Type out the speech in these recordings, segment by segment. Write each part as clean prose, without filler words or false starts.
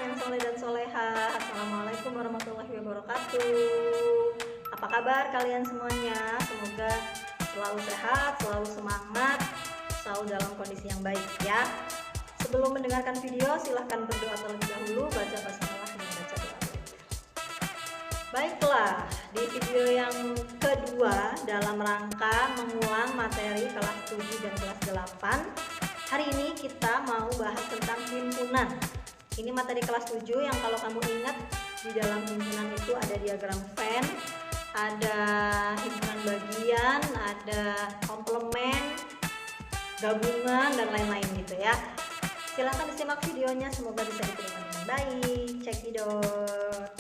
yang soleh dan soleha. Assalamualaikum warahmatullahi wabarakatuh. Apa kabar kalian semuanya? Semoga selalu sehat, selalu semangat, selalu dalam kondisi yang baik ya. Sebelum mendengarkan video, silahkan berdoa terlebih dahulu, baca basmalah dan baca doa. Baiklah, di video yang kedua dalam rangka mengulang materi kelas 7 dan kelas 8, hari ini kita mau bahas tentang himpunan. Ini materi kelas 7 yang kalau kamu ingat di dalam himpunan itu ada diagram Venn, ada himpunan bagian, ada komplement, gabungan, dan lain-lain gitu ya. Silahkan disimak videonya, semoga bisa diterima dengan baik. Cekidot.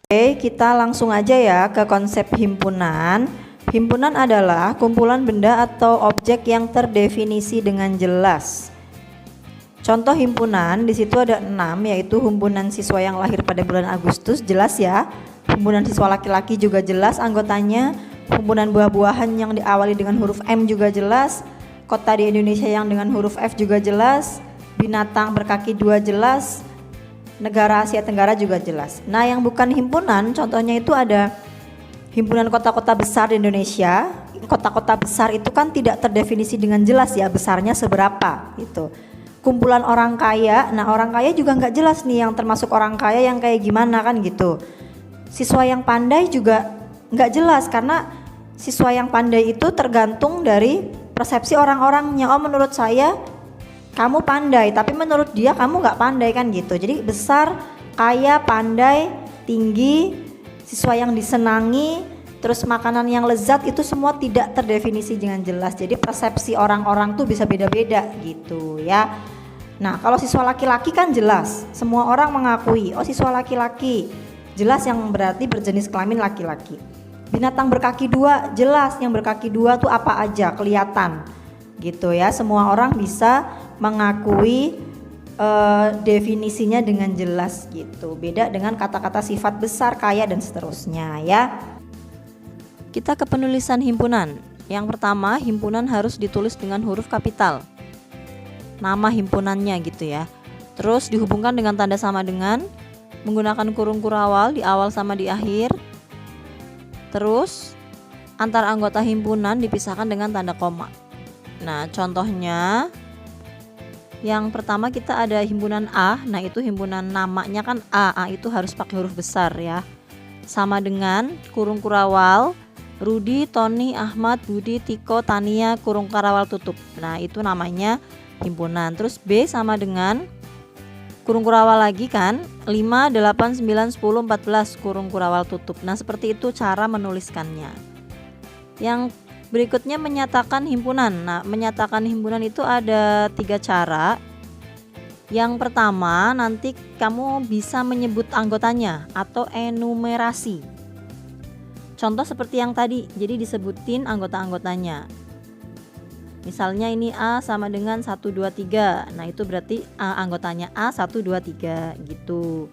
Oke, kita langsung aja ya ke konsep himpunan. Himpunan adalah kumpulan benda atau objek yang terdefinisi dengan jelas. Contoh himpunan di situ ada 6, yaitu himpunan siswa yang lahir pada bulan Agustus, jelas ya. Himpunan siswa laki-laki juga jelas anggotanya. Himpunan buah-buahan yang diawali dengan huruf M juga jelas. Kota di Indonesia yang dengan huruf F juga jelas. Binatang berkaki 2 jelas. Negara Asia Tenggara juga jelas. Nah, yang bukan himpunan contohnya itu ada himpunan kota-kota besar di Indonesia. Kota-kota besar itu kan tidak terdefinisi dengan jelas ya besarnya seberapa gitu. Kumpulan orang kaya, nah orang kaya juga nggak jelas nih yang termasuk orang kaya yang kayak gimana kan gitu. Siswa yang pandai juga nggak jelas karena siswa yang pandai itu tergantung dari persepsi orang-orangnya. Oh, menurut saya kamu pandai, tapi menurut dia kamu nggak pandai kan gitu. Jadi besar, kaya, pandai, tinggi, siswa yang disenangi, terus makanan yang lezat itu semua tidak terdefinisi dengan jelas. Jadi persepsi orang-orang tuh bisa beda-beda gitu ya. Nah, kalau siswa laki-laki kan jelas, semua orang mengakui, oh siswa laki-laki, jelas yang berarti berjenis kelamin laki-laki. Binatang berkaki 2, jelas yang berkaki 2 tuh apa aja, kelihatan gitu ya. Semua orang bisa mengakui definisinya dengan jelas gitu. Beda dengan kata-kata sifat besar, kaya, dan seterusnya ya. Kita ke penulisan himpunan. Yang pertama, himpunan harus ditulis dengan huruf kapital, nama himpunannya gitu ya. Terus dihubungkan dengan tanda sama dengan, menggunakan kurung kurawal di awal sama di akhir. Terus antar anggota himpunan dipisahkan dengan tanda koma. Nah, contohnya yang pertama kita ada himpunan A. Nah, itu himpunan namanya kan A. A itu harus pakai huruf besar ya. Sama dengan kurung kurawal Rudi, Tony, Ahmad, Budi, Tiko, Tania, kurung kurawal tutup. Nah, itu namanya himpunan. Terus B sama dengan kurung kurawal lagi kan, 5, 8, 9, 10, 14 kurung kurawal tutup. Nah, seperti itu cara menuliskannya. Yang berikutnya menyatakan himpunan. Nah, menyatakan himpunan itu ada 3 cara. Yang pertama, nanti kamu bisa menyebut anggotanya atau enumerasi. Contoh seperti yang tadi, jadi disebutin anggota-anggotanya. Misalnya ini A sama dengan 1, 2, 3. Nah, itu berarti anggotanya A 1, 2, 3 gitu.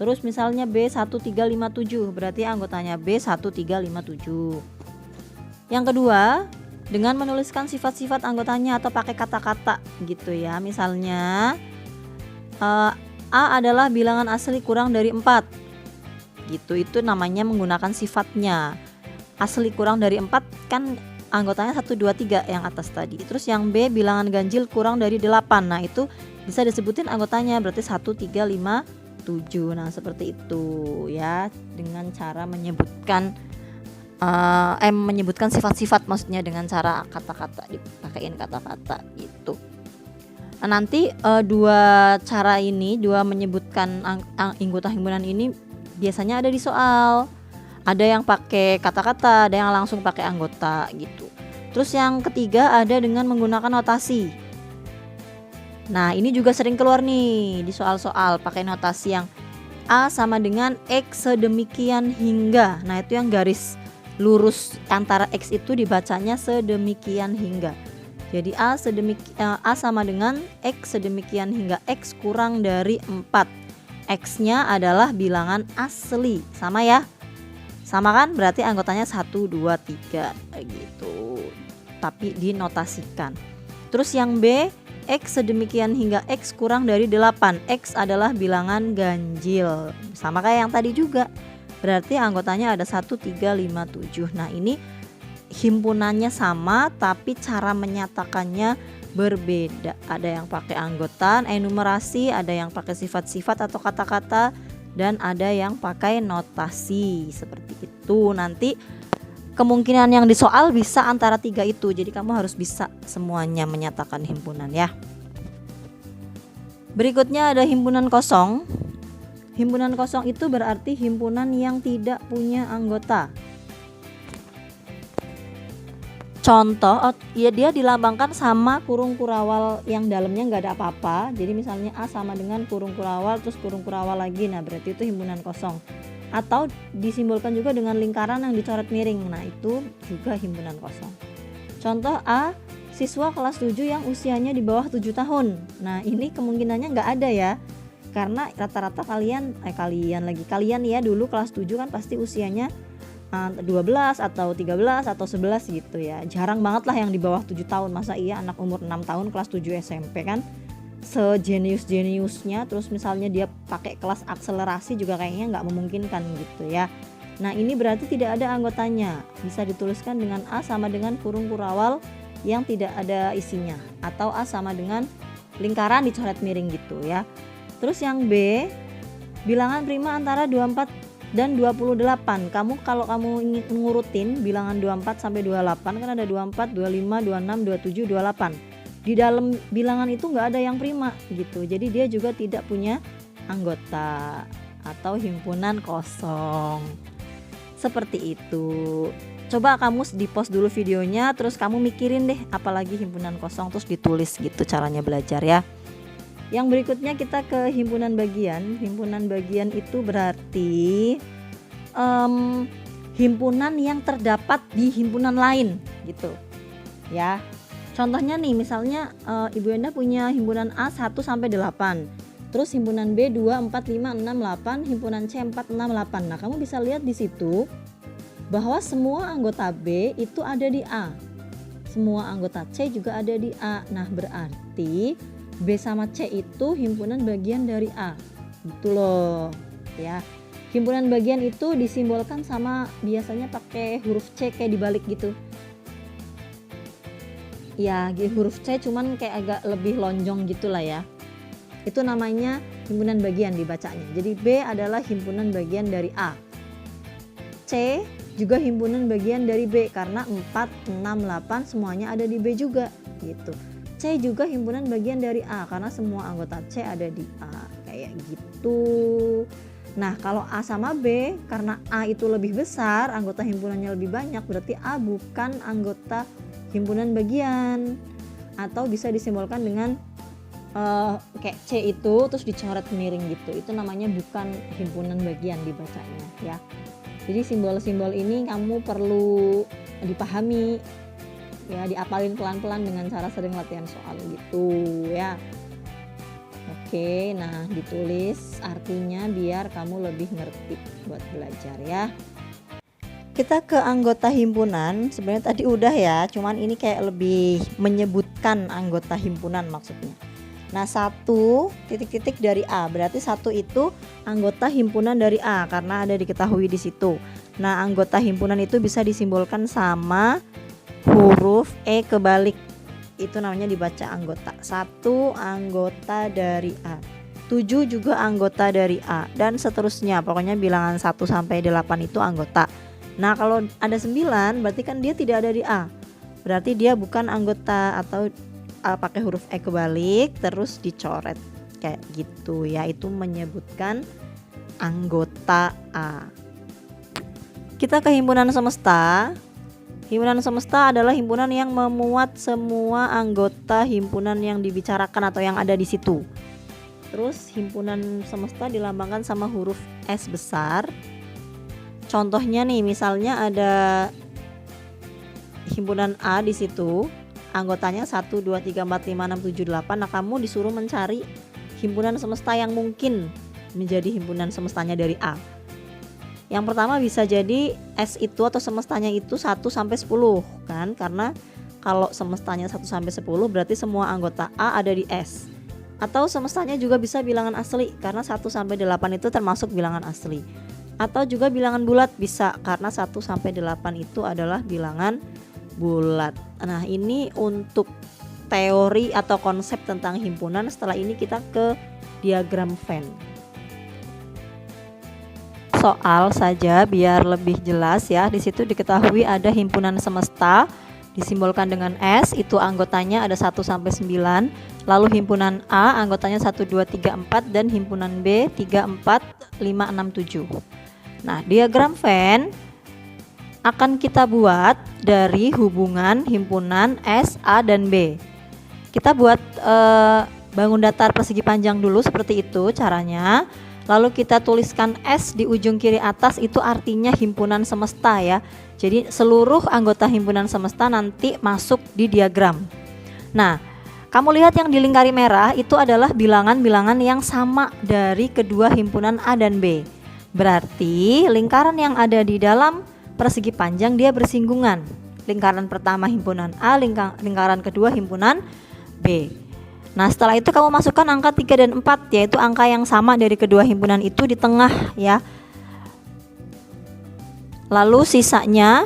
Terus misalnya B 1, 3, 5, 7, berarti anggotanya B 1, 3, 5, 7. Yang kedua, dengan menuliskan sifat-sifat anggotanya atau pakai kata-kata gitu ya. Misalnya A adalah bilangan asli kurang dari 4 gitu. Itu namanya menggunakan sifatnya. Asli kurang dari 4 kan anggotanya 1, 2, 3 yang atas tadi. Terus yang B bilangan ganjil kurang dari 8. Nah, itu bisa disebutin anggotanya, berarti 1, 3, 5, 7. Nah, seperti itu ya, dengan cara menyebutkan menyebutkan sifat-sifat, maksudnya dengan cara kata-kata, dipakein kata-kata gitu. Nah, nanti dua cara ini, dua menyebutkan anggota himpunan ini biasanya ada di soal. Ada yang pakai kata-kata, ada yang langsung pakai anggota gitu. Terus yang ketiga ada dengan menggunakan notasi. Nah, ini juga sering keluar nih di soal-soal, pakai notasi yang A sama dengan X sedemikian hingga. Nah, itu yang garis lurus antara X itu dibacanya sedemikian hingga. Jadi A sama dengan X sedemikian hingga X kurang dari 4. X-nya adalah bilangan asli. Sama ya? Sama kan? Berarti anggotanya 1, 2, 3 gitu. Tapi dinotasikan. Terus yang B X sedemikian hingga X kurang dari 8. X adalah bilangan ganjil. Sama kayak yang tadi juga. Berarti anggotanya ada 1, 3, 5, 7. Nah ini himpunannya sama tapi cara menyatakannya berbeda. Ada yang pakai anggotan, enumerasi, ada yang pakai sifat-sifat atau kata-kata, dan ada yang pakai notasi. Seperti itu. Nanti kemungkinan yang di soal bisa antara 3 itu. Jadi kamu harus bisa semuanya menyatakan himpunan ya. Berikutnya ada himpunan kosong. Himpunan kosong itu berarti himpunan yang tidak punya anggota. Contoh, ya dia dilambangkan sama kurung kurawal yang dalamnya nggak ada apa-apa. Jadi misalnya A sama dengan kurung kurawal terus kurung kurawal lagi. Nah berarti itu himpunan kosong. Atau disimbolkan juga dengan lingkaran yang dicoret miring. Nah itu juga himpunan kosong. Contoh A, siswa kelas 7 yang usianya di bawah 7 tahun. Nah ini kemungkinannya nggak ada ya. Karena rata-rata kalian ya dulu kelas 7 kan pasti usianya 12 atau 13 atau 11 gitu ya. Jarang banget lah yang di bawah 7 tahun. Masa iya anak umur 6 tahun kelas 7 SMP kan sejenius-jeniusnya, terus misalnya dia pakai kelas akselerasi juga kayaknya nggak memungkinkan gitu ya. Nah ini berarti tidak ada anggotanya. Bisa dituliskan dengan A sama dengan kurung kurawal yang tidak ada isinya, atau A sama dengan lingkaran dicoret miring gitu ya. Terus yang B, bilangan prima antara 24 dan 28. Kalau kamu ingin ngurutin bilangan 24 sampai 28 kan ada 24, 25, 26, 27, 28. Di dalam bilangan itu nggak ada yang prima gitu. Jadi dia juga tidak punya anggota atau himpunan kosong. Seperti itu. Coba kamu di post dulu videonya, terus kamu mikirin deh apalagi himpunan kosong, terus ditulis gitu caranya belajar ya. Yang berikutnya kita ke himpunan bagian. Himpunan bagian itu berarti himpunan yang terdapat di himpunan lain gitu ya. Contohnya nih misalnya Ibu Enda punya himpunan A 1 sampai 8. Terus himpunan B 2, 4, 5, 6, 8, himpunan C 4, 6, 8. Nah, kamu bisa lihat di situ bahwa semua anggota B itu ada di A. Semua anggota C juga ada di A. Nah, berarti B sama C itu himpunan bagian dari A. Gitu loh. Ya. Himpunan bagian itu disimbolkan sama biasanya pakai huruf C kayak dibalik gitu. Ya huruf C cuman kayak agak lebih lonjong gitulah ya. Itu namanya himpunan bagian dibacanya. Jadi B adalah himpunan bagian dari A. C juga himpunan bagian dari B karena 4, 6, 8 semuanya ada di B juga gitu. C juga himpunan bagian dari A karena semua anggota C ada di A. Kayak gitu. Nah kalau A sama B karena A itu lebih besar, anggota himpunannya lebih banyak, berarti A bukan anggota himpunan bagian. Atau bisa disimbolkan dengan kayak C itu terus dicoret miring gitu. Itu namanya bukan himpunan bagian dibacanya ya. Jadi simbol-simbol ini kamu perlu dipahami ya, diapalin pelan-pelan dengan cara sering latihan soal gitu ya. Oke, nah ditulis artinya biar kamu lebih ngerti buat belajar ya. Kita ke anggota himpunan. Sebenarnya tadi udah ya, cuman ini kayak lebih menyebutkan anggota himpunan maksudnya. Nah 1 titik-titik dari A, berarti 1 itu anggota himpunan dari A karena ada diketahui di situ. Nah anggota himpunan itu bisa disimbolkan sama huruf E kebalik. Itu namanya dibaca anggota. 1 anggota dari A, 7 juga anggota dari A, dan seterusnya. Pokoknya bilangan 1 sampai 8 itu anggota. Nah kalau ada 9 berarti kan dia tidak ada di A. Berarti dia bukan anggota atau pakai huruf E kebalik terus dicoret kayak gitu ya. Itu menyebutkan anggota A. Kita ke himpunan semesta. Himpunan semesta adalah himpunan yang memuat semua anggota himpunan yang dibicarakan atau yang ada di situ. Terus himpunan semesta dilambangkan sama huruf S besar. Contohnya nih, misalnya ada himpunan A di situ, anggotanya 1, 2, 3, 4, 5, 6, 7, 8. Nah kamu disuruh mencari himpunan semesta yang mungkin menjadi himpunan semestanya dari A. Yang pertama bisa jadi S itu atau semestanya itu 1 sampai 10 kan, karena Kalau semestanya 1 sampai 10 berarti semua anggota A ada di S. Atau semestanya juga bisa bilangan asli karena 1 sampai 8 itu termasuk bilangan asli. Atau juga bilangan bulat bisa karena 1 sampai 8 itu adalah bilangan bulat. Nah, ini untuk teori atau konsep tentang himpunan. Setelah ini kita ke diagram Venn. Soal saja biar lebih jelas ya. Di situ diketahui ada himpunan semesta disimbolkan dengan S, itu anggotanya ada 1 sampai 9. Lalu himpunan A anggotanya 1 2 3 4 dan himpunan B 3 4 5 6 7. Nah, diagram Venn akan kita buat dari hubungan himpunan S, A dan B. Kita buat bangun datar persegi panjang dulu seperti itu caranya. Lalu kita tuliskan S di ujung kiri atas, itu artinya himpunan semesta ya. Jadi seluruh anggota himpunan semesta nanti masuk di diagram. Nah, kamu lihat yang dilingkari merah itu adalah bilangan-bilangan yang sama dari kedua himpunan A dan B. Berarti lingkaran yang ada di dalam persegi panjang dia bersinggungan. Lingkaran pertama himpunan A, lingkaran kedua himpunan B. Nah, setelah itu kamu masukkan angka 3 dan 4, yaitu angka yang sama dari kedua himpunan itu di tengah ya. Lalu sisanya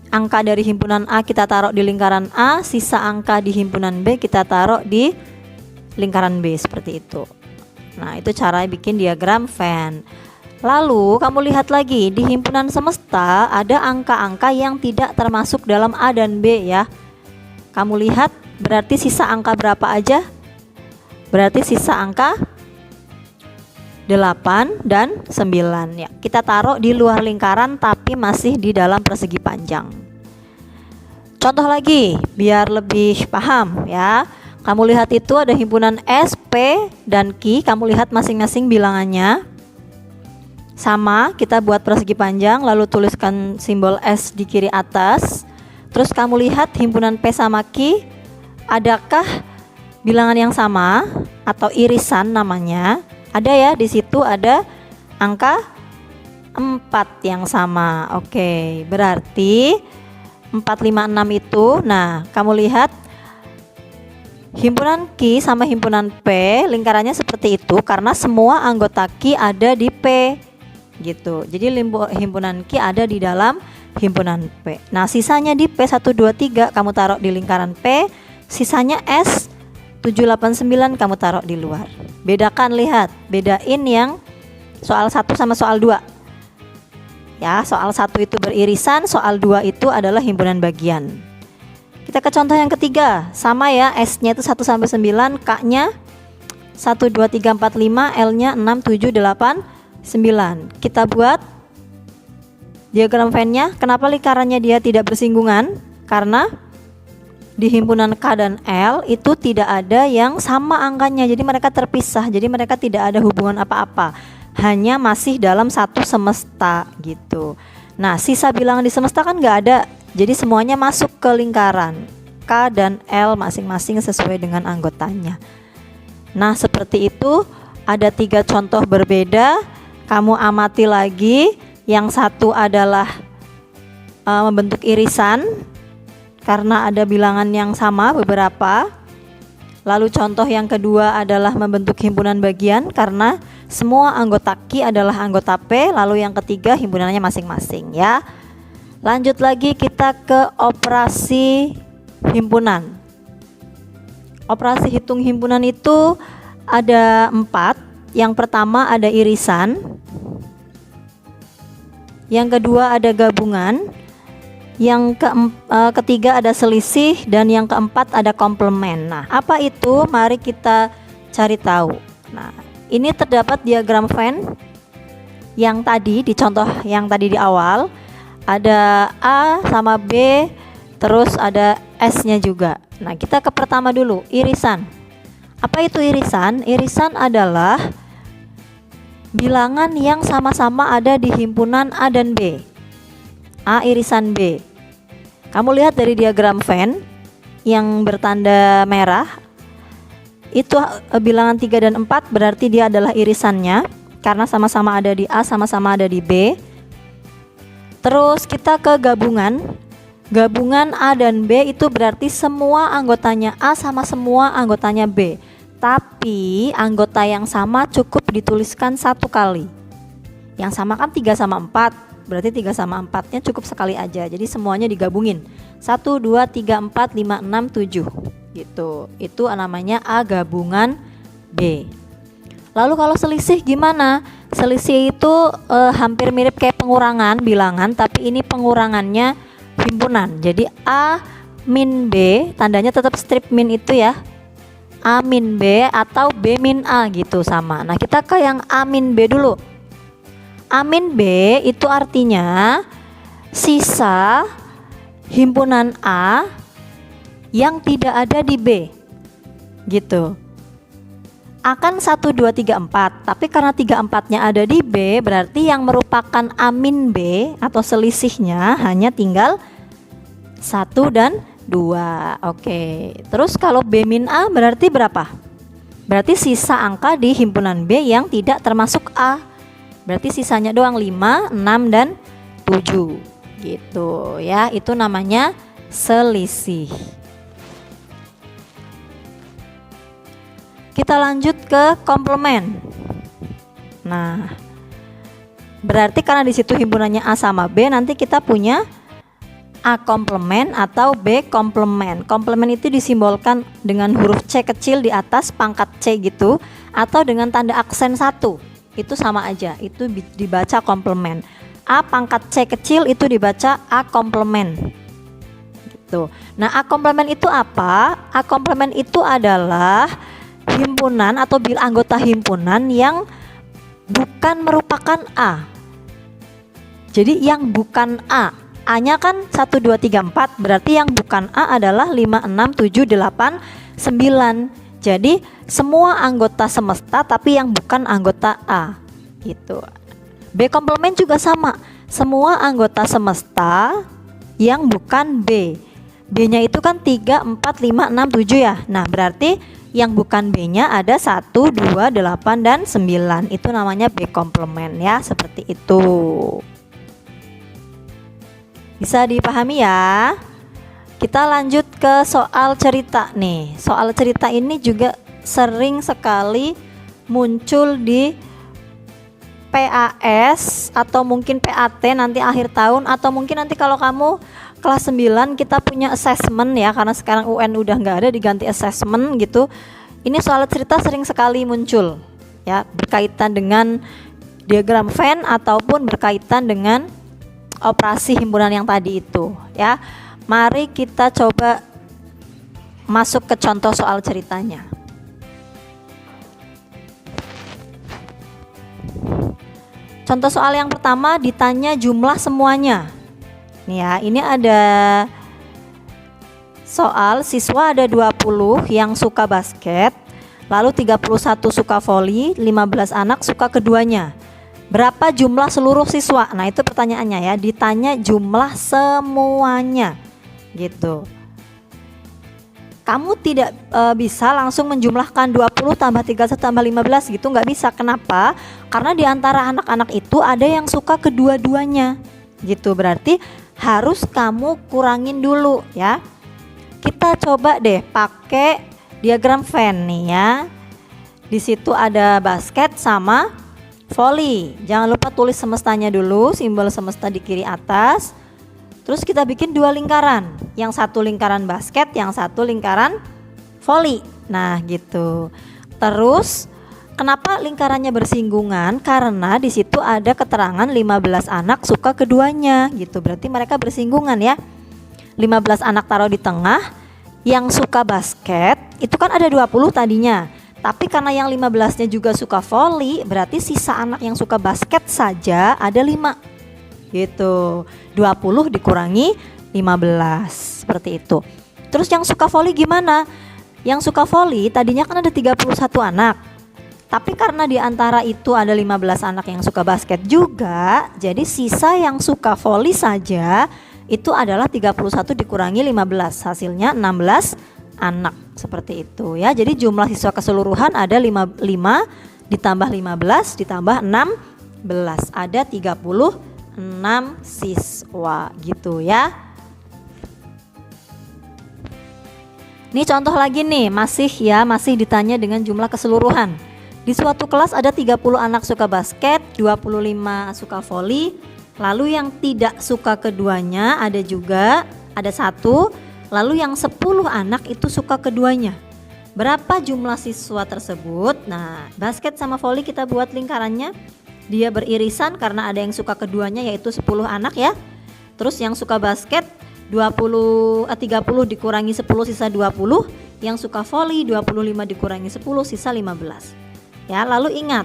angka dari himpunan A kita taruh di lingkaran A, sisa angka di himpunan B kita taruh di lingkaran B seperti itu. Nah, itu cara bikin diagram Venn. Lalu kamu lihat lagi di himpunan semesta ada angka-angka yang tidak termasuk dalam A dan B ya. Kamu lihat berarti sisa angka berapa aja? Berarti sisa angka 8 dan 9 ya. Kita taruh di luar lingkaran tapi masih di dalam persegi panjang. Contoh lagi biar lebih paham ya. Kamu lihat itu ada himpunan S, P dan Q. Kamu lihat masing-masing bilangannya sama. Kita buat persegi panjang lalu tuliskan simbol S di kiri atas. Terus kamu lihat himpunan P sama Q, adakah bilangan yang sama atau irisan namanya? Ada ya, di situ ada angka 4 yang sama. Oke, berarti 4, 5, 6 itu. Nah, kamu lihat himpunan Q sama himpunan P lingkarannya seperti itu karena semua anggota Q ada di P gitu. Jadi himpunan Q ada di dalam himpunan P. Nah, sisanya di P 1 2 3 kamu taruh di lingkaran P. Sisanya S 7 8 9 kamu taruh di luar. Bedakan, lihat, bedain yang soal 1 sama soal 2. Ya, soal 1 itu beririsan, soal 2 itu adalah himpunan bagian. Kita ke contoh yang ketiga. Sama ya, S-nya itu 1 sampai 9, K-nya 1 2 3 4 5, L-nya 6 7 8 9. Kita buat diagram Venn-nya. Kenapa lingkarannya dia tidak bersinggungan? Karena di himpunan K dan L itu tidak ada yang sama angkanya, jadi mereka terpisah, jadi mereka tidak ada hubungan apa-apa, hanya masih dalam satu semesta gitu. Nah, sisa bilangan di semesta kan nggak ada, jadi semuanya masuk ke lingkaran K dan L masing-masing sesuai dengan anggotanya. Nah, seperti itu. Ada 3 contoh berbeda, kamu amati lagi. Yang satu adalah membentuk irisan karena ada bilangan yang sama beberapa. Lalu contoh yang kedua adalah membentuk himpunan bagian karena semua anggota Q adalah anggota P. Lalu yang ketiga himpunannya masing-masing ya. Lanjut lagi kita ke operasi himpunan. Operasi hitung himpunan itu ada 4. Yang pertama ada irisan, yang kedua ada gabungan, yang ketiga ada selisih, dan yang keempat ada komplement. Nah, apa itu? Mari kita cari tahu. Nah, ini terdapat diagram Venn yang tadi di contoh yang tadi di awal. Ada A sama B, terus ada S-nya juga. Nah, kita ke pertama dulu, irisan. Apa itu irisan? Irisan adalah bilangan yang sama-sama ada di himpunan A dan B. A irisan B. Kamu lihat dari diagram Venn yang bertanda merah, itu bilangan 3 dan 4 berarti dia adalah irisannya karena sama-sama ada di A, sama-sama ada di B. Terus kita ke gabungan. Gabungan A dan B itu berarti semua anggotanya A sama semua anggotanya B. Tapi anggota yang sama cukup dituliskan satu kali. Yang sama kan 3 sama 4, berarti 3 sama 4-nya cukup sekali aja. Jadi semuanya digabungin. 1, 2, 3, 4, 5, 6, 7 gitu. Itu namanya A gabungan B. Lalu kalau selisih gimana? Selisih itu hampir mirip kayak pengurangan bilangan, tapi ini pengurangannya himpunan. Jadi A min B, tandanya tetap strip min itu ya. A min B atau B min A gitu sama. Nah kita ke yang A min B dulu. A min B itu artinya sisa himpunan A yang tidak ada di B gitu. A kan 1, 2, 3, 4, tapi karena 3, 4-nya ada di B, berarti yang merupakan A min B atau selisihnya hanya tinggal 1 dan 2. Oke, terus kalau B min A berarti berapa? Berarti sisa angka di himpunan B yang tidak termasuk A. Berarti sisanya doang 5, 6, dan 7 gitu ya. Itu namanya selisih. Kita lanjut ke komplement. Nah, berarti karena di situ himpunannya A sama B, nanti kita punya A komplement atau B komplement. Komplement itu disimbolkan dengan huruf C kecil di atas pangkat C gitu, atau dengan tanda aksen 1. Itu sama aja, itu dibaca komplement. A pangkat C kecil itu dibaca A komplement gitu. Nah, A komplement itu apa? A komplement itu adalah himpunan atau anggota himpunan yang bukan merupakan A. Jadi yang bukan A, A-nya kan 1, 2, 3, 4, berarti yang bukan A adalah 5, 6, 7, 8, 9. Jadi semua anggota semesta tapi yang bukan anggota A gitu. B komplement juga sama, semua anggota semesta yang bukan B. B-nya itu kan 3, 4, 5, 6, 7 ya. Nah berarti yang bukan B-nya ada 1, 2, 8, dan 9. Itu namanya B komplement ya, seperti itu. Bisa dipahami ya? Kita lanjut ke soal cerita nih. Soal cerita ini juga sering sekali muncul di PAS atau mungkin PAT nanti akhir tahun, atau mungkin nanti kalau kamu kelas 9 kita punya assessment ya, karena sekarang UN udah nggak ada, diganti assessment gitu. Ini soal cerita sering sekali muncul ya, berkaitan dengan diagram Venn ataupun berkaitan dengan operasi himpunan yang tadi itu ya. Mari kita coba masuk ke contoh soal ceritanya. Contoh soal yang pertama ditanya jumlah semuanya. Nih ya, ini ada soal siswa ada 20 yang suka basket, lalu 31 suka voli, 15 anak suka keduanya. Berapa jumlah seluruh siswa? Nah itu pertanyaannya ya, ditanya jumlah semuanya gitu. Kamu tidak bisa langsung menjumlahkan 20 tambah 31 tambah 15 gitu, nggak bisa. Kenapa? Karena di antara anak-anak itu ada yang suka kedua-duanya gitu. Berarti harus kamu kurangin dulu ya. Kita coba deh pakai diagram Venn nih ya. Di situ ada basket sama voli. Jangan lupa tulis semestanya dulu, simbol semesta di kiri atas. Terus kita bikin 2 lingkaran, yang satu lingkaran basket, yang satu lingkaran voli. Nah gitu. Terus kenapa lingkarannya bersinggungan? Karena di situ ada keterangan 15 anak suka keduanya gitu. Berarti mereka bersinggungan ya. 15 anak taruh di tengah. Yang suka basket itu kan ada 20 tadinya. Tapi karena yang 15-nya juga suka voli, berarti sisa anak yang suka basket saja ada 5 gitu. 20 dikurangi 15 seperti itu. Terus yang suka voli gimana? Yang suka voli tadinya kan ada 31 anak. Tapi karena di antara itu ada 15 anak yang suka basket juga, jadi sisa yang suka voli saja itu adalah 31 dikurangi 15, hasilnya 16 anak seperti itu ya. Jadi jumlah siswa keseluruhan ada 5 ditambah 15 ditambah 16, ada 36 siswa gitu ya. Ini contoh lagi nih, masih ditanya dengan jumlah keseluruhan. Di suatu kelas ada 30 anak suka basket, 25 suka voli. Lalu yang tidak suka keduanya ada satu. Lalu yang 10 anak itu suka keduanya. Berapa jumlah siswa tersebut? Nah, basket sama voli kita buat lingkarannya. Dia beririsan karena ada yang suka keduanya yaitu 10 anak ya. Terus yang suka basket 30 dikurangi 10 sisa 20, yang suka voli 25 dikurangi 10 sisa 15. Ya, lalu ingat,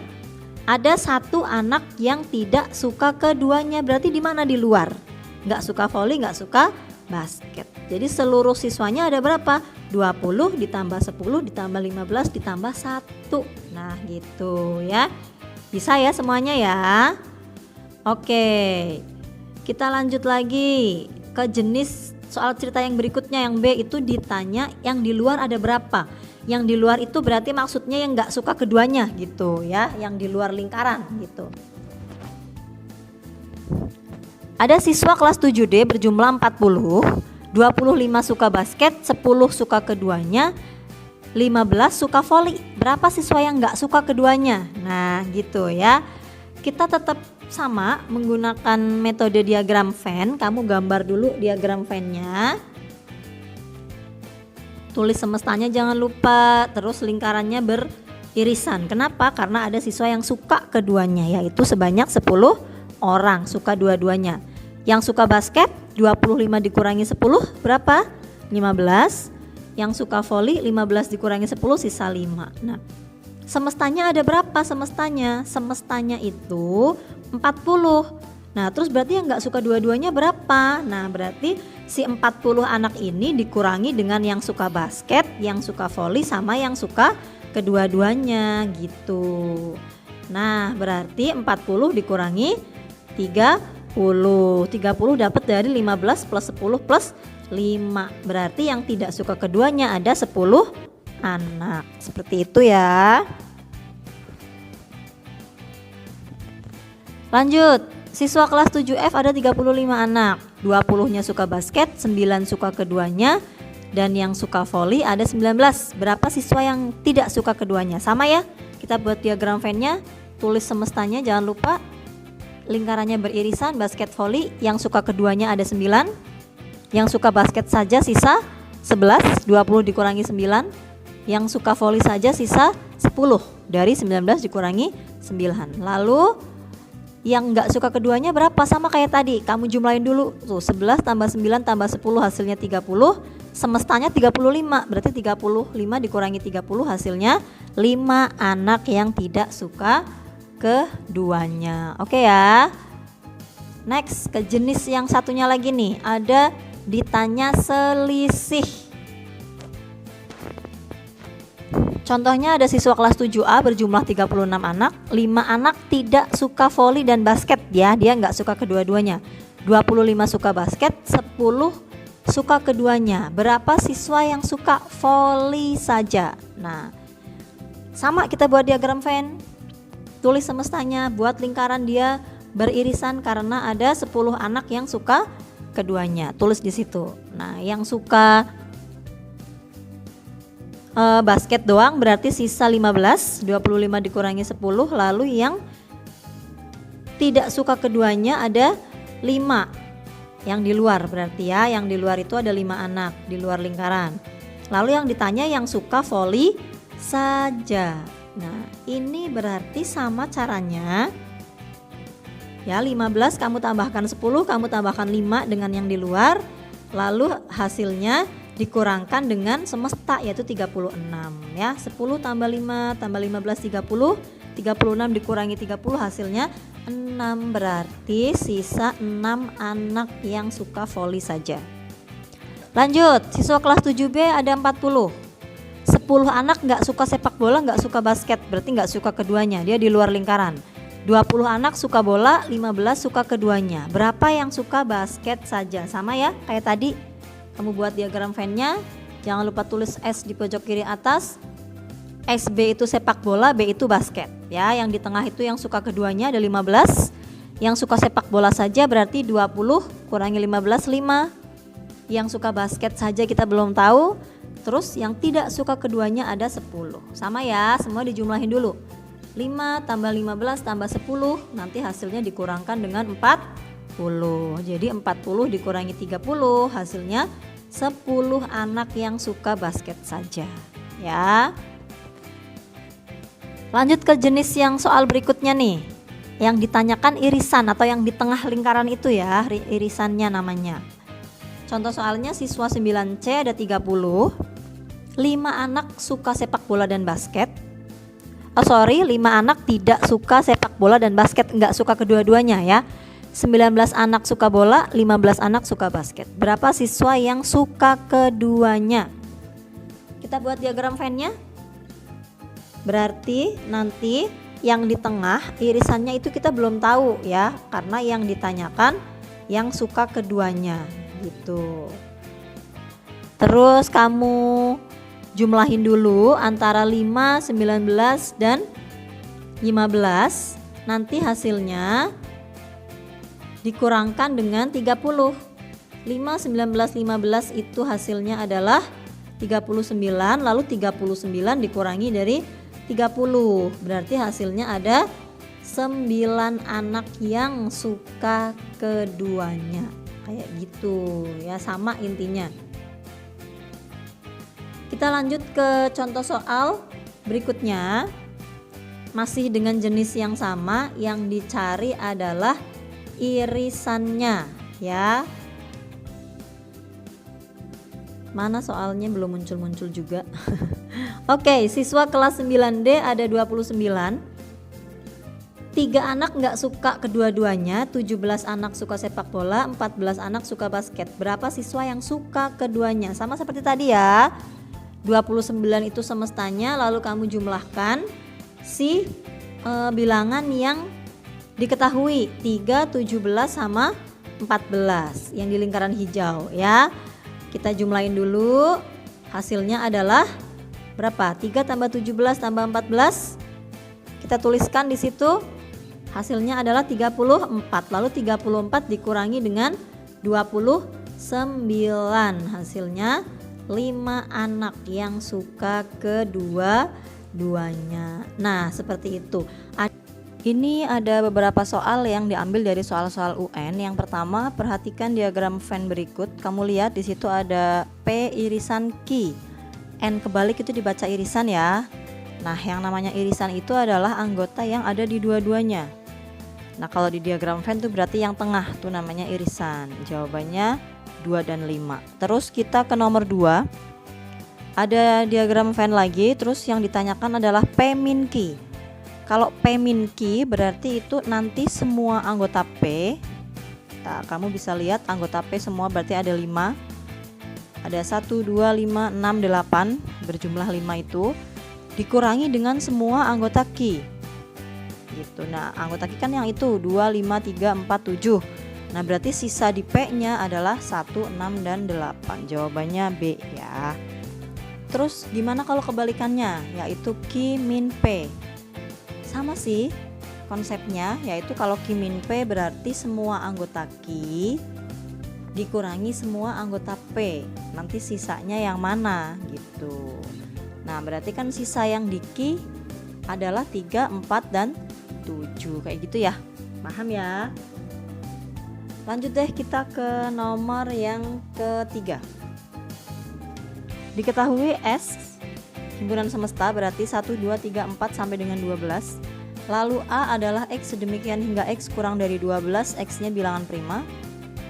ada satu anak yang tidak suka keduanya, berarti di mana? Di luar. Nggak suka voli, nggak suka basket. Jadi seluruh siswanya ada berapa? 20 ditambah 10 ditambah 15 ditambah 1. Nah, gitu ya. Bisa ya semuanya ya. Oke. Kita lanjut lagi ke jenis soal cerita yang berikutnya, yang B itu ditanya yang di luar ada berapa. Yang di luar itu berarti maksudnya yang nggak suka keduanya gitu ya, yang di luar lingkaran gitu. Ada siswa kelas 7D berjumlah 40, 25 suka basket, 10 suka keduanya, 15 suka voli. Berapa siswa yang nggak suka keduanya? Nah gitu ya. Kita tetap sama menggunakan metode diagram Venn. Kamu gambar dulu diagram Venn-nya. Tulis semestanya jangan lupa. Terus lingkarannya beririsan. Kenapa? Karena ada siswa yang suka keduanya, yaitu sebanyak 10 orang suka dua-duanya. Yang suka basket 25 dikurangi 10 berapa? 15. Yang suka voli 15 dikurangi 10 sisa 5. Nah, semestanya ada berapa semestanya? Semestanya itu 40. Nah, terus berarti yang nggak suka dua-duanya berapa? Nah, berarti si 40 anak ini dikurangi dengan yang suka basket, yang suka voli, sama yang suka kedua-duanya gitu. Nah, berarti 40 dikurangi 30. 30 dapat dari 15 plus 10 plus 5. Berarti yang tidak suka keduanya ada 10 anak. Seperti itu ya. Lanjut, siswa kelas 7F ada 35 anak, 20-nya suka basket, 9 suka keduanya, dan yang suka voli ada 19. Berapa siswa yang tidak suka keduanya? Sama ya, kita buat diagram Venn-nya, tulis semestanya jangan lupa, lingkarannya beririsan, basket voli, yang suka keduanya ada 9, yang suka basket saja sisa 11, 20 dikurangi 9, yang suka voli saja sisa 10, dari 19 dikurangi 9. Lalu yang nggak suka keduanya berapa? Sama kayak tadi, kamu jumlahin dulu tuh, 11 tambah 9 tambah 10 hasilnya 30, semestanya 35, berarti 35 dikurangi 30 hasilnya 5 anak yang tidak suka keduanya. Oke ya. Next, ke jenis yang satunya lagi nih, ada ditanya selisih. Contohnya ada siswa kelas 7A berjumlah 36 anak, 5 anak tidak suka voli dan basket ya, dia nggak suka kedua-duanya. 25 suka basket, 10 suka keduanya. Berapa siswa yang suka voli saja? Nah, sama kita buat diagram Venn. Tulis semestanya, buat lingkaran dia beririsan karena ada 10 anak yang suka keduanya. Tulis di situ. Nah, yang suka basket doang berarti sisa 15, 25 dikurangi 10, lalu yang tidak suka keduanya ada 5 yang di luar, berarti ya yang di luar itu ada 5 anak di luar lingkaran. Lalu yang ditanya yang suka voli saja. Nah, ini berarti sama caranya ya, 15 kamu tambahkan 10, kamu tambahkan 5 dengan yang di luar, lalu hasilnya dikurangkan dengan semesta yaitu 36 ya. 10 tambah 5 tambah 15 30, 36 dikurangi 30 hasilnya 6, berarti sisa 6 anak yang suka voli saja. Lanjut, siswa kelas 7B ada 40, 10 anak nggak suka sepak bola, nggak suka basket, berarti nggak suka keduanya, dia di luar lingkaran. 20 anak suka bola, 15 suka keduanya. Berapa yang suka basket saja? Sama ya kayak tadi. Kamu buat diagram Venn-nya, jangan lupa tulis S di pojok kiri atas. SB itu sepak bola, B itu basket ya. Yang di tengah itu yang suka keduanya ada 15. Yang suka sepak bola saja berarti 20 kurangi 15 5. Yang suka basket saja kita belum tahu. Terus yang tidak suka keduanya ada 10. Sama ya, semua dijumlahin dulu. 5 tambah 15 tambah 10, nanti hasilnya dikurangkan dengan 40. Jadi 40 dikurangi 30, hasilnya 10 anak yang suka basket saja. Ya. Lanjut ke jenis yang soal berikutnya nih. Yang ditanyakan irisan atau yang di tengah lingkaran itu ya, irisannya namanya. Contoh soalnya siswa 9C ada 30. 5 anak suka sepak bola dan basket. 5 anak tidak suka sepak bola dan basket, enggak suka kedua-duanya ya. 19 anak suka bola, 15 anak suka basket. Berapa siswa yang suka keduanya? Kita buat diagram Venn-nya. Berarti nanti yang di tengah irisannya itu kita belum tahu ya, karena yang ditanyakan yang suka keduanya gitu. Terus kamu jumlahin dulu antara 5, 19 dan 15. Nanti hasilnya dikurangkan dengan 30. 5, 19, 15 itu hasilnya adalah 39, lalu 39 dikurangi dari 30. Berarti hasilnya ada 9 anak yang suka keduanya. Kayak gitu ya, sama intinya. Kita lanjut ke contoh soal berikutnya. Masih dengan jenis yang sama, yang dicari adalah irisannya ya. Mana soalnya belum muncul-muncul juga. Oke, siswa kelas 9D ada 29. 3 anak nggak suka kedua-duanya, 17 anak suka sepak bola, 14 anak suka basket. Berapa siswa yang suka keduanya? Sama seperti tadi ya. 29 itu semestanya, lalu kamu jumlahkan si bilangan yang diketahui. 3, 17 sama 14 yang di lingkaran hijau ya. Kita jumlahin dulu. Hasilnya adalah berapa? 3 tambah 17 tambah 14. Kita tuliskan di situ. Hasilnya adalah 34. Lalu 34 dikurangi dengan 29. Hasilnya 5 anak yang suka kedua-duanya. Nah, seperti itu. Ini ada beberapa soal yang diambil dari soal-soal UN. Yang pertama, perhatikan diagram Venn berikut. Kamu lihat di situ ada P irisan Q. N kebalik itu dibaca irisan ya. Nah, yang namanya irisan itu adalah anggota yang ada di dua-duanya. Nah, kalau di diagram Venn itu berarti yang tengah tuh namanya irisan. Jawabannya 2 dan 5. Terus kita ke nomor 2. Ada diagram Venn lagi, terus yang ditanyakan adalah P min Q. Kalau P min Q berarti itu nanti semua anggota P. Nah, kamu bisa lihat anggota P semua berarti ada 5. Ada 1, 2, 5, 6, 8, berjumlah 5 itu dikurangi dengan semua anggota Q. Gitu. Nah, anggota Q kan yang itu 2, 5, 3, 4, 7. Nah, berarti sisa di P-nya adalah 1, 6, dan 8. Jawabannya B ya. Terus gimana kalau kebalikannya, yaitu Q min P? Sama sih konsepnya, yaitu kalau Q min P berarti semua anggota Q dikurangi semua anggota P. Nanti sisanya yang mana gitu. Nah, berarti kan sisa yang di Q adalah 3, 4, dan 7. Kayak gitu ya. Paham ya? Lanjut deh kita ke nomor yang ketiga. Diketahui S himpunan semesta berarti 1, 2, 3, 4 sampai dengan 12. Lalu A adalah X sedemikian hingga X kurang dari 12, X-nya bilangan prima.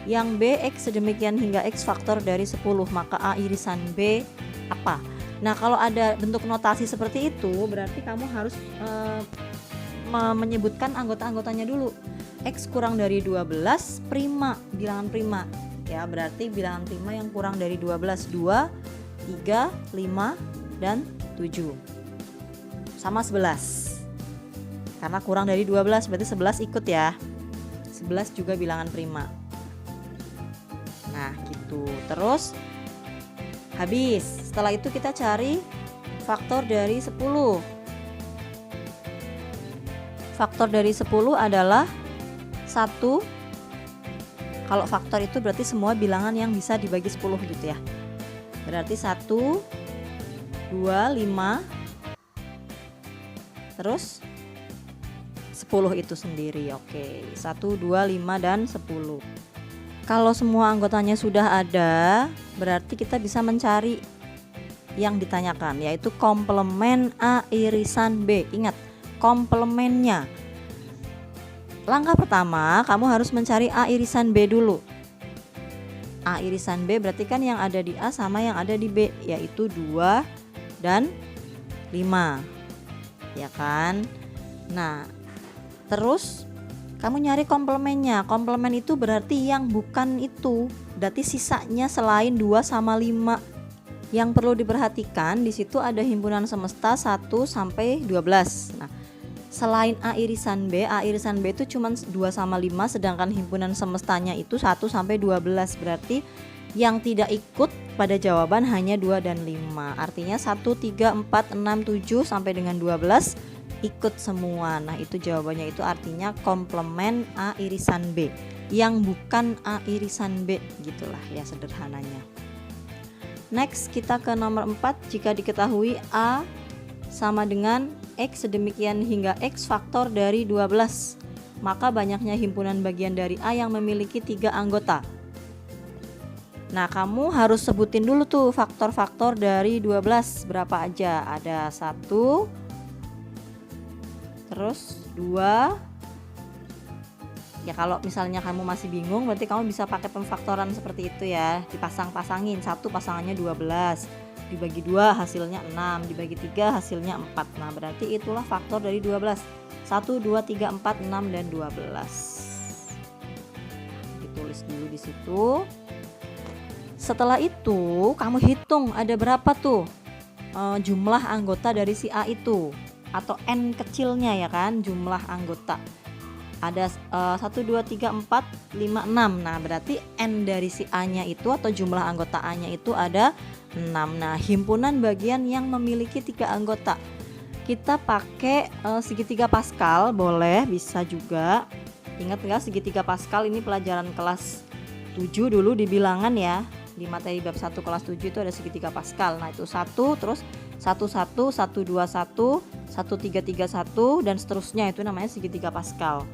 Yang B X sedemikian hingga X faktor dari 10, maka A irisan B apa? Nah, kalau ada bentuk notasi seperti itu berarti kamu harus menyebutkan anggota-anggotanya dulu. X kurang dari 12 prima, bilangan prima. Ya, berarti bilangan prima yang kurang dari 12 2, 3, 5, dan 7. Sama 11. Karena kurang dari 12 berarti 11 ikut ya. 11 juga bilangan prima. Nah, gitu. Terus habis. Setelah itu kita cari faktor dari 10. Faktor dari 10 adalah 1. Kalau faktor itu berarti semua bilangan yang bisa dibagi 10 gitu ya. Berarti 1, 2, 5, terus 10 itu sendiri. Oke, 1, 2, 5, dan 10. Kalau semua anggotanya sudah ada, berarti kita bisa mencari yang ditanyakan, yaitu komplement A irisan B. Ingat, komplemennya. Langkah pertama, kamu harus mencari A irisan B dulu. A irisan B berarti kan yang ada di A sama yang ada di B, yaitu 2 dan 5. Ya kan? Nah, terus kamu nyari komplemennya. Komplemen itu berarti yang bukan itu. Berarti sisanya selain 2 sama 5. Yang perlu diperhatikan di situ ada himpunan semesta 1 sampai 12. Nah, selain A irisan B itu cuma 2 sama 5, sedangkan himpunan semestanya itu 1 sampai 12. Berarti yang tidak ikut pada jawaban hanya 2 dan 5. Artinya 1, 3, 4, 6, 7 sampai dengan 12 ikut semua. Nah, itu jawabannya, itu artinya komplement A irisan B. Yang bukan A irisan B, gitulah ya sederhananya. Next, kita ke nomor 4. Jika diketahui A sama dengan X sedemikian hingga X faktor dari 12, maka banyaknya himpunan bagian dari A yang memiliki 3 anggota. Nah, kamu harus sebutin dulu tuh faktor-faktor dari 12 berapa aja. Ada 1, terus 2. Ya kalau misalnya kamu masih bingung, berarti kamu bisa pakai pemfaktoran seperti itu ya. Dipasang-pasangin, 1 pasangannya 12, dibagi 2 hasilnya 6, dibagi 3 hasilnya 4. Nah, berarti itulah faktor dari 12. 1, 2, 3, 4, 6, dan 12. Ditulis dulu di situ. Setelah itu kamu hitung ada berapa tuh jumlah anggota dari si A itu, atau N kecilnya ya kan, jumlah anggota. Ada 1, 2, 3, 4, 5, 6. Nah, berarti N dari si A nya itu atau jumlah anggota A nya itu ada 6. Nah, himpunan bagian yang memiliki 3 anggota, kita pakai segitiga Pascal, boleh, bisa juga. Ingat nggak segitiga Pascal ini pelajaran kelas 7 dulu di bilangan ya. Di materi bab 1 kelas 7 itu ada segitiga Pascal. Nah, itu 1, terus 1, 1, 1, 2, 1, 1, 3, 3, 1, dan seterusnya, itu namanya segitiga Pascal.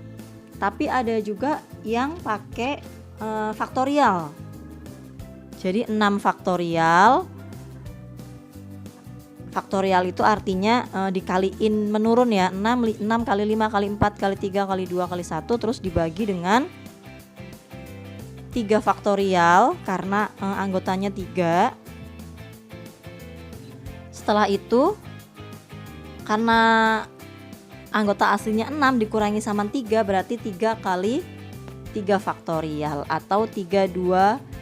Tapi ada juga yang pakai faktorial. Jadi 6 faktorial. Faktorial itu artinya dikaliin menurun ya. 6 kali 5 kali 4 kali 3 kali 2 kali 1, terus dibagi dengan 3 faktorial karena anggotanya 3. Setelah itu, karena anggota aslinya 6 dikurangi sama 3, berarti 3 kali 3 faktorial, atau 3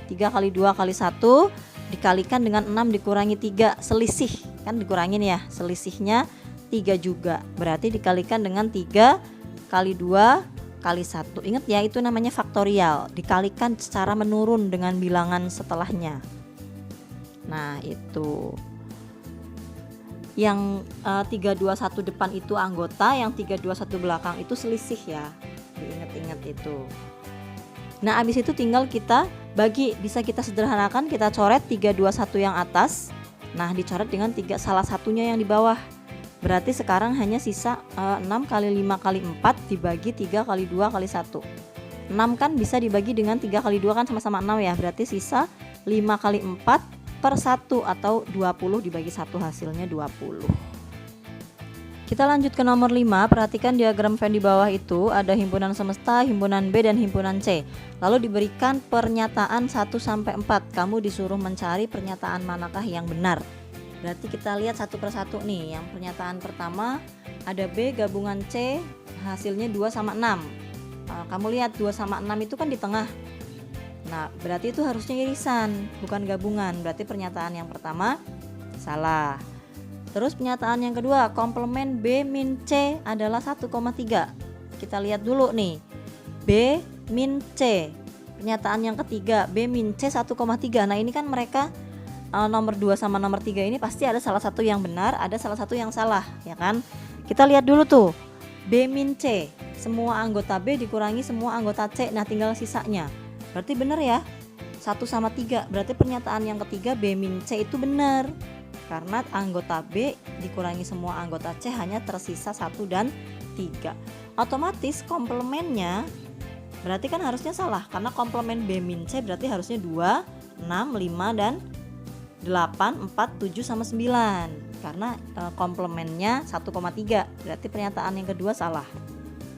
kali 2 kali 1 dikalikan dengan 6 dikurangi 3, selisih kan dikurangin ya, selisihnya 3 juga, berarti dikalikan dengan 3 kali 2 kali 1. Ingat ya, itu namanya faktorial, dikalikan secara menurun dengan bilangan setelahnya. Nah, itu yang 321 depan itu anggota, yang 321 belakang itu selisih ya, diingat-ingat itu. Nah, abis itu tinggal kita bagi, bisa kita sederhanakan, kita coret 321 yang atas, nah dicoret dengan salah satunya yang di bawah. Berarti sekarang hanya sisa 6 kali 5 kali 4 dibagi 3 kali 2 kali 1. 6 kan bisa dibagi dengan 3 kali 2 kan sama-sama 6 ya, berarti sisa 5 kali 4 per 1 atau 20 dibagi 1, hasilnya 20. Kita lanjut ke nomor 5. Perhatikan diagram Venn di bawah itu ada himpunan semesta, himpunan B, dan himpunan C. Lalu diberikan pernyataan 1 sampai 4. Kamu disuruh mencari pernyataan manakah yang benar. Berarti kita lihat satu persatu nih. Yang pernyataan pertama ada B gabungan C, hasilnya 2 sama 6. Kamu lihat 2 sama 6 itu kan di tengah. Nah, berarti itu harusnya irisan, bukan gabungan. Berarti pernyataan yang pertama salah. Terus pernyataan yang kedua, komplement B min C adalah 1,3. Kita lihat dulu nih, B min C. Pernyataan yang ketiga, B min C 1,3. Nah, ini kan mereka nomor 2 sama nomor 3 ini pasti ada salah satu yang benar, ada salah satu yang salah, ya kan? Kita lihat dulu tuh, B min C, semua anggota B dikurangi semua anggota C, nah tinggal sisanya. Berarti benar ya, 1 sama 3. Berarti pernyataan yang ketiga B min C itu benar. Karena anggota B dikurangi semua anggota C hanya tersisa 1 dan 3. Otomatis komplemennya berarti kan harusnya salah, karena komplemen B min C berarti harusnya 2, 6, 5, dan 8, 4, 7, sama 9. Karena komplemennya 1,3. Berarti pernyataan yang kedua salah.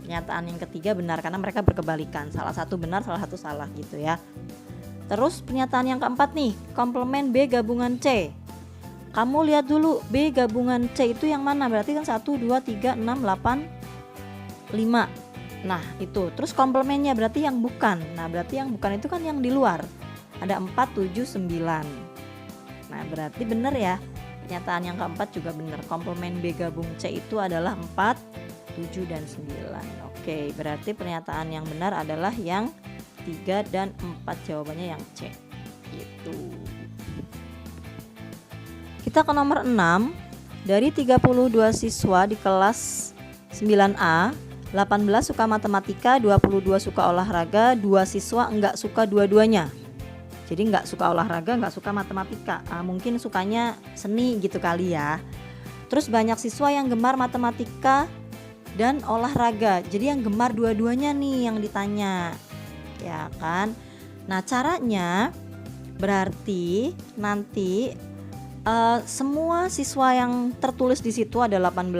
Pernyataan yang ketiga benar karena mereka berkebalikan. Salah satu benar, salah satu salah gitu ya. Terus pernyataan yang keempat nih, komplemen B gabungan C. Kamu lihat dulu B gabungan C itu yang mana? Berarti kan 1, 2, 3, 6, 8, 5. Nah itu. Terus komplemennya berarti yang bukan. Nah berarti yang bukan itu kan yang di luar. Ada 4, 7, 9. Nah berarti benar ya. Pernyataan yang keempat juga benar. Komplemen B gabung C itu adalah 4, 7, dan 9. Oke, berarti pernyataan yang benar adalah yang 3 dan 4. Jawabannya yang C. Gitu. Kita ke nomor 6. Dari 32 siswa di kelas 9A, 18 suka matematika, 22 suka olahraga, 2 siswa enggak suka dua-duanya. Jadi enggak suka olahraga, enggak suka matematika. Mungkin sukanya seni gitu kali ya. Terus banyak siswa yang gemar matematika dan olahraga. Jadi yang gemar dua-duanya nih yang ditanya. Ya kan? Nah, caranya berarti nanti semua siswa yang tertulis di situ ada 18,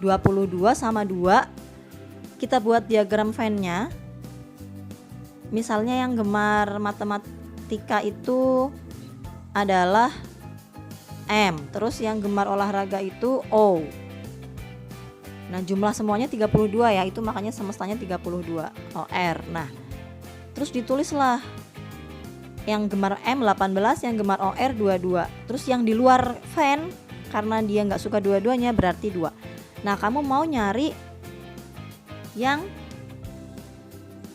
22 sama 2. Kita buat diagram Venn-nya. Misalnya yang gemar matematika itu adalah M, terus yang gemar olahraga itu O. Nah, jumlah semuanya 32 ya, itu makanya semestanya 32 OR. Nah, terus ditulislah yang gemar M 18, yang gemar OR 22. Terus yang di luar Venn karena dia nggak suka dua-duanya berarti 2. Nah, kamu mau nyari yang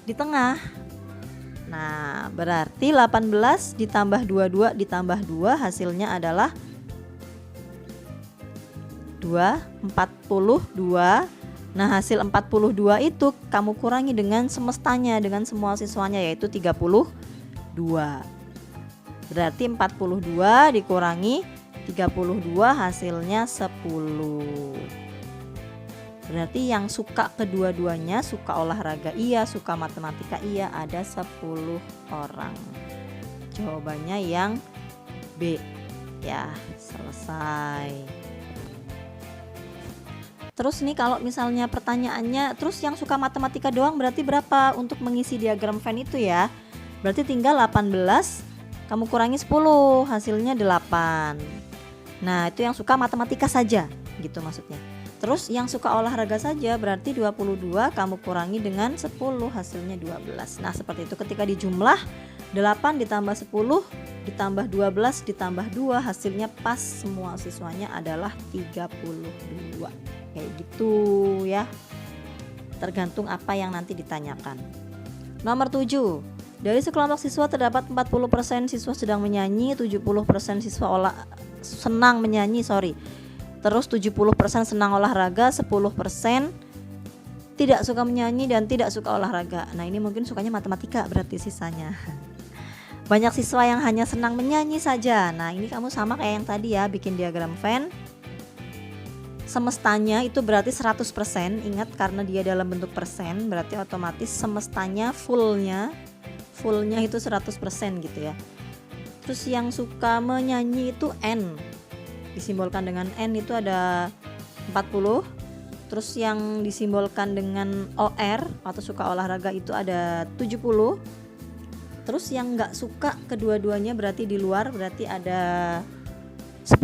di tengah. Nah, berarti 18 ditambah 22 ditambah 2 hasilnya adalah 42. Nah, hasil 42 itu kamu kurangi dengan semestanya, dengan semua siswanya, yaitu 32. Berarti 42 dikurangi 32 hasilnya 10. Berarti yang suka kedua-duanya, suka olahraga iya, suka matematika iya, ada 10 orang. Jawabannya yang B. Ya, selesai. Terus nih kalau misalnya pertanyaannya, terus yang suka matematika doang berarti berapa untuk mengisi diagram Venn itu ya? Berarti tinggal 18 kamu kurangi 10, hasilnya 8. Nah, itu yang suka matematika saja, gitu maksudnya. Terus yang suka olahraga saja berarti 22 kamu kurangi dengan 10, hasilnya 12. Nah, seperti itu ketika dijumlah 8 ditambah 10 ditambah 12 ditambah 2 hasilnya pas semua siswanya adalah 32. Kayak gitu ya. Tergantung apa yang nanti ditanyakan. Nomor 7. Dari sekelompok siswa terdapat 40% siswa sedang menyanyi, 70% siswa senang menyanyi, Terus 70% senang olahraga, 10% tidak suka menyanyi dan tidak suka olahraga. Nah, ini mungkin sukanya matematika berarti sisanya. Banyak siswa yang hanya senang menyanyi saja. Nah, ini kamu sama kayak yang tadi ya, bikin diagram Venn. Semestanya itu berarti 100%. Ingat karena dia dalam bentuk persen, berarti otomatis semestanya fullnya itu 100% gitu ya. Terus yang suka menyanyi itu N. Disimbolkan dengan N itu ada 40. Terus yang disimbolkan dengan OR atau suka olahraga itu ada 70. Terus yang nggak suka kedua-duanya berarti di luar, berarti ada 10.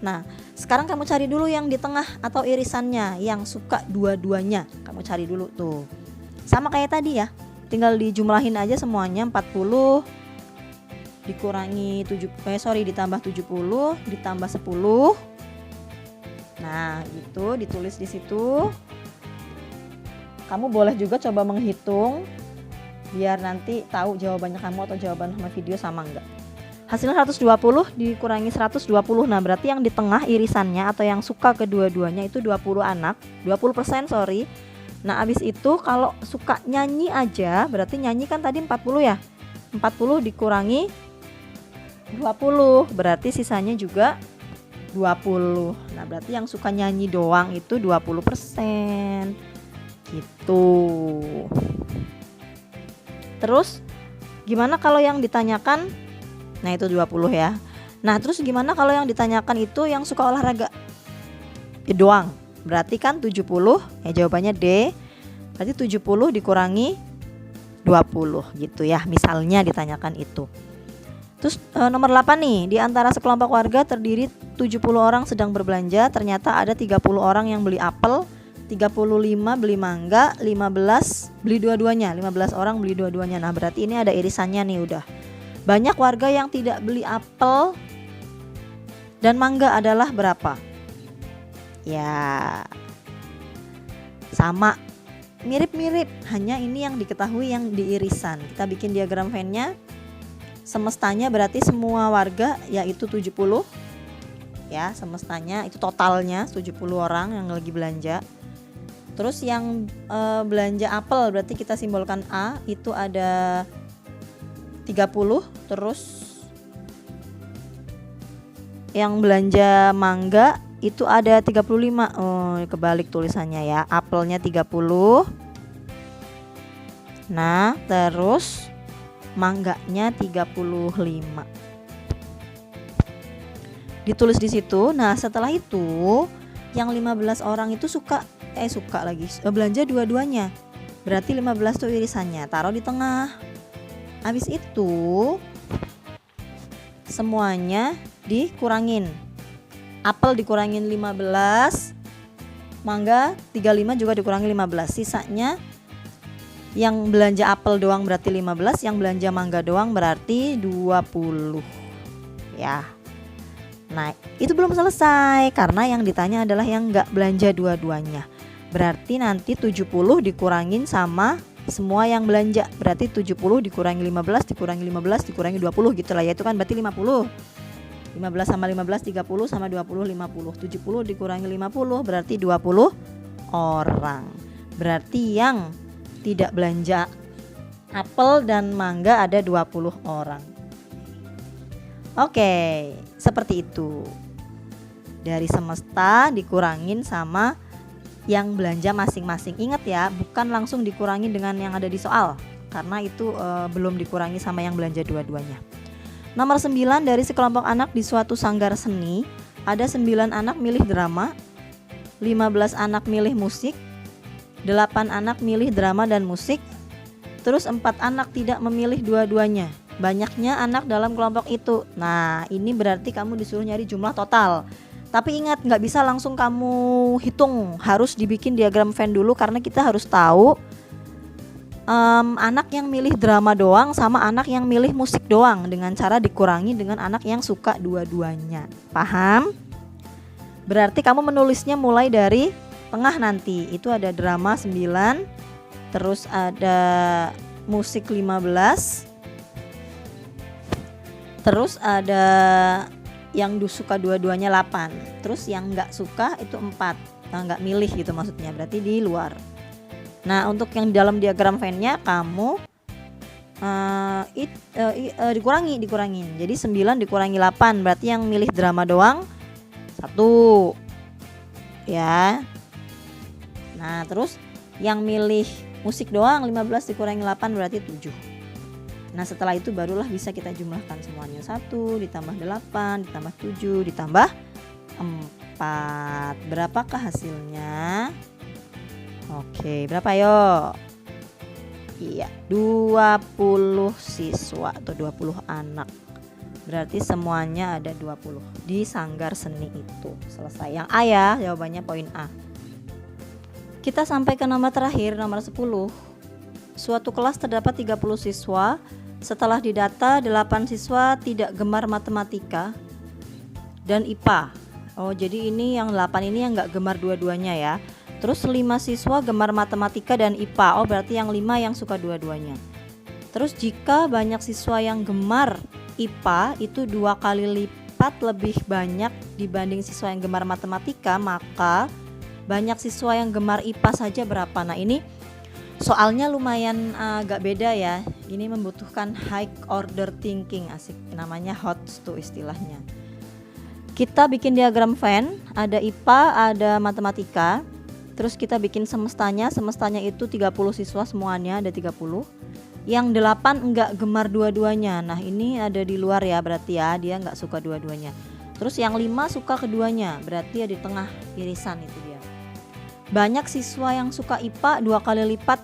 Nah, sekarang kamu cari dulu yang di tengah atau irisannya, yang suka dua-duanya. Kamu cari dulu tuh. Sama kayak tadi ya, tinggal dijumlahin aja semuanya. 40 dikurangi ditambah 70 ditambah 10. Nah, gitu ditulis di situ. Kamu boleh juga coba menghitung biar nanti tahu jawabannya kamu atau jawaban sama video sama enggak. Hasilnya 120 dikurangi 120. Nah, berarti yang di tengah irisannya atau yang suka kedua-duanya itu 20 anak, 20%. Nah, abis itu kalau suka nyanyi aja, berarti nyanyi kan tadi 40 ya. 40 dikurangi 20, berarti sisanya juga 20. Nah, berarti yang suka nyanyi doang itu 20%. Gitu. Terus gimana kalau yang ditanyakan? Nah, itu 20 ya. Nah, terus gimana kalau yang ditanyakan itu yang suka olahraga? Doang. Berarti kan 70, ya jawabannya D. Berarti 70 dikurangi 20 gitu ya. Misalnya ditanyakan itu. Terus nomor 8 nih, di antara sekelompok warga terdiri 70 orang sedang berbelanja, ternyata ada 30 orang yang beli apel, 35 beli mangga, 15 beli dua-duanya, 15 orang beli dua-duanya. Nah, berarti ini ada irisannya nih udah. Banyak warga yang tidak beli apel dan mangga adalah berapa? Ya, sama, mirip-mirip, hanya ini yang diketahui yang di irisan. Kita bikin diagram Venn-nya. Semestanya berarti semua warga yaitu 70 ya, semestanya itu totalnya 70 orang yang lagi belanja. Terus yang belanja apel berarti kita simbolkan A, itu ada 30. Terus yang belanja mangga itu ada 35. Oh, kebalik tulisannya ya, apelnya 30. Nah, terus mangganya 35. Ditulis di situ. Nah, setelah itu yang 15 orang itu belanja dua-duanya. Berarti 15 tuh irisannya, taruh di tengah. Habis itu semuanya dikurangin. Apel dikurangin 15, mangga 35 juga dikurangi 15. Sisanya yang belanja apel doang berarti 15, yang belanja mangga doang berarti 20 ya. Nah, itu belum selesai karena yang ditanya adalah yang enggak belanja dua-duanya. Berarti nanti 70 dikurangin sama semua yang belanja. Berarti 70 dikurangi 15 dikurangi 15 dikurangi 20 gitu lah ya, itu kan berarti 50. 15 sama 15 30 sama 20 50. 70 dikurangi 50 berarti 20 orang. Berarti yang tidak belanja apel dan mangga ada 20 orang. Oke, seperti itu. Dari semesta dikurangin sama yang belanja masing-masing. Ingat ya, bukan langsung dikurangi dengan yang ada di soal, karena itu belum dikurangi sama yang belanja dua-duanya. Nomor 9, dari sekelompok anak di suatu sanggar seni, ada 9 anak milih drama, 15 anak milih musik, 8 anak milih drama dan musik, terus 4 anak tidak memilih dua-duanya. Banyaknya anak dalam kelompok itu. Nah, ini berarti kamu disuruh nyari jumlah total. Tapi ingat, nggak bisa langsung kamu hitung, harus dibikin diagram Venn dulu karena kita harus tahu anak yang milih drama doang sama anak yang milih musik doang, dengan cara dikurangi dengan anak yang suka dua-duanya. Paham? Berarti kamu menulisnya mulai dari tengah nanti. Itu ada drama 9, terus ada musik 15, terus ada yang suka dua-duanya 8, terus yang nggak suka itu 4, nggak milih gitu maksudnya, berarti di luar. Nah, untuk yang dalam diagram Venn-nya kamu dikurangin. Jadi 9 dikurangi 8 berarti yang milih drama doang 1 ya. Nah, terus yang milih musik doang 15 dikurangi 8 berarti 7. Nah, setelah itu barulah bisa kita jumlahkan semuanya. 1 ditambah 8 ditambah 7 ditambah 4. Berapakah hasilnya? Oke, berapa yo? Iya, 20 siswa atau 20 anak. Berarti semuanya ada 20 di sanggar seni itu. Selesai. Yang A ya, jawabannya poin A. Kita sampai ke nomor terakhir, nomor 10. Suatu kelas terdapat 30 siswa. Setelah didata, 8 siswa tidak gemar matematika dan IPA. Oh, jadi ini yang 8 ini yang gak gemar dua-duanya ya. Terus 5 siswa gemar matematika dan IPA. Oh, berarti yang 5 yang suka dua-duanya. Terus jika banyak siswa yang gemar IPA itu 2 kali lipat lebih banyak dibanding siswa yang gemar matematika, maka banyak siswa yang gemar IPA saja berapa? Nah, ini soalnya lumayan agak beda ya. Ini membutuhkan high order thinking, asik. Namanya HOTS tuh istilahnya. Kita bikin diagram Venn, ada IPA, ada matematika. Terus kita bikin semestanya itu 30 siswa semuanya, ada 30. Yang 8 enggak gemar dua-duanya. Nah ini ada di luar ya, berarti ya dia enggak suka dua-duanya. Terus yang 5 suka keduanya, berarti ya di tengah irisan itu dia. Banyak siswa yang suka IPA 2 kali lipat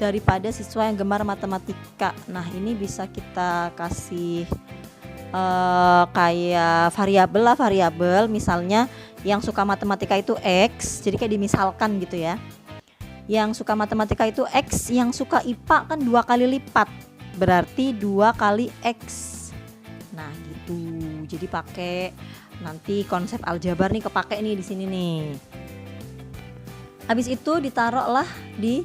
daripada siswa yang gemar matematika. Nah ini bisa kita kasih kayak variabel, misalnya yang suka matematika itu X, jadi kayak dimisalkan gitu ya. Yang suka matematika itu X, yang suka IPA kan 2 kali lipat, berarti 2 kali X. Nah gitu, jadi pakai nanti konsep aljabar nih kepake nih di sini nih. Habis itu ditaruhlah di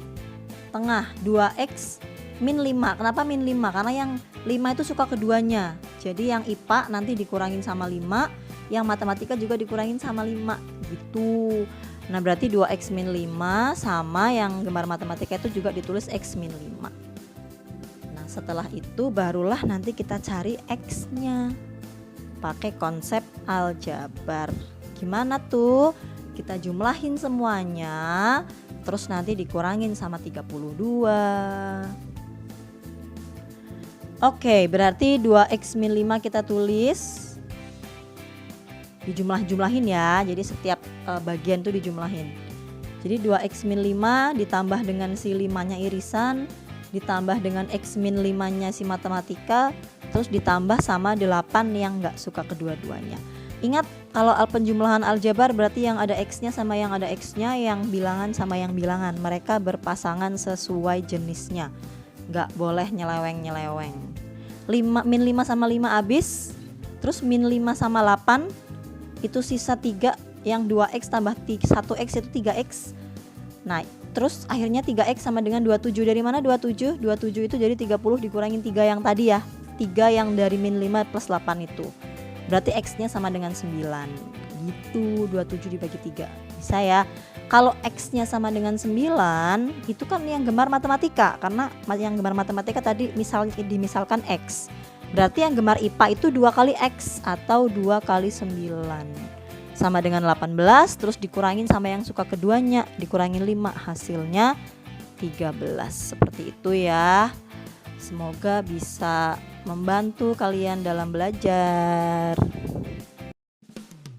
tengah 2X min 5. Kenapa min 5? Karena yang 5 itu suka keduanya. Jadi yang IPA nanti dikurangin sama 5, yang matematika juga dikurangin sama 5 gitu. Nah berarti 2X min 5 sama yang gemar matematika itu juga ditulis X min 5. Nah setelah itu barulah nanti kita cari X-nya pakai konsep aljabar. Gimana tuh? Kita jumlahin semuanya, terus nanti dikurangin sama 32. Oke, berarti 2X min 5 kita tulis, dijumlah-jumlahin ya, jadi setiap bagian tuh dijumlahin. Jadi 2X min 5 ditambah dengan si 5-nya irisan, ditambah dengan X min 5-nya si matematika, terus ditambah sama 8 yang gak suka kedua-duanya. Ingat kalau penjumlahan aljabar berarti yang ada X-nya sama yang ada X-nya, yang bilangan sama yang bilangan, mereka berpasangan sesuai jenisnya. Gak boleh nyeleweng-nyeleweng. Min 5 sama 5 habis, terus min 5 sama 8 itu sisa 3, yang 2X tambah 1X itu 3X. Nah terus akhirnya 3X sama dengan 27. Dari mana 27? 27 itu jadi 30 dikurangin 3 yang tadi ya, 3 yang dari min 5 plus 8 itu, berarti X-nya sama dengan 9 gitu. 27 dibagi 3 bisa ya. Kalau X-nya sama dengan 9 itu kan yang gemar matematika, karena yang gemar matematika tadi dimisalkan X. Berarti yang gemar IPA itu 2 kali X atau 2 kali 9 sama dengan 18, terus dikurangin sama yang suka keduanya, dikurangin 5, hasilnya 13. Seperti itu ya. Semoga bisa membantu kalian dalam belajar.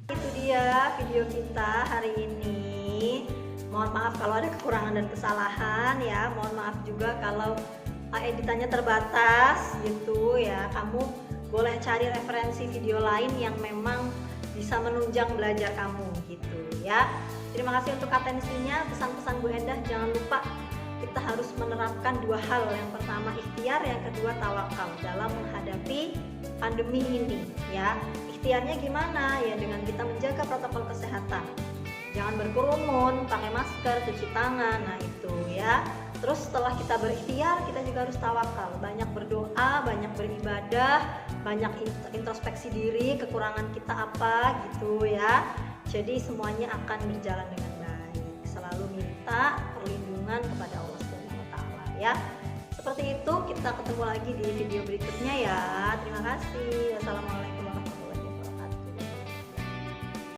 Itu dia video kita hari ini. Mohon maaf kalau ada kekurangan dan kesalahan ya. Mohon maaf juga kalau editannya terbatas gitu ya. Kamu boleh cari referensi video lain yang memang bisa menunjang belajar kamu gitu ya. Terima kasih untuk atensinya. Pesan-pesan Bu Endah, jangan lupa kita harus menerapkan 2 hal. Yang pertama ikhtiar, yang kedua tawakal dalam menghadapi pandemi ini ya. Ikhtiarnya gimana? Ya dengan kita menjaga protokol kesehatan. Jangan berkerumun, pakai masker, cuci tangan, nah itu ya. Terus setelah kita berikhtiar, kita juga harus tawakal. Banyak berdoa, banyak beribadah, banyak introspeksi diri, kekurangan kita apa gitu ya. Jadi semuanya akan berjalan dengan baik. Selalu minta perlindungan kepada Allah SWT ya. Seperti itu, kita ketemu lagi di video berikutnya ya. Terima kasih. Wassalamualaikum.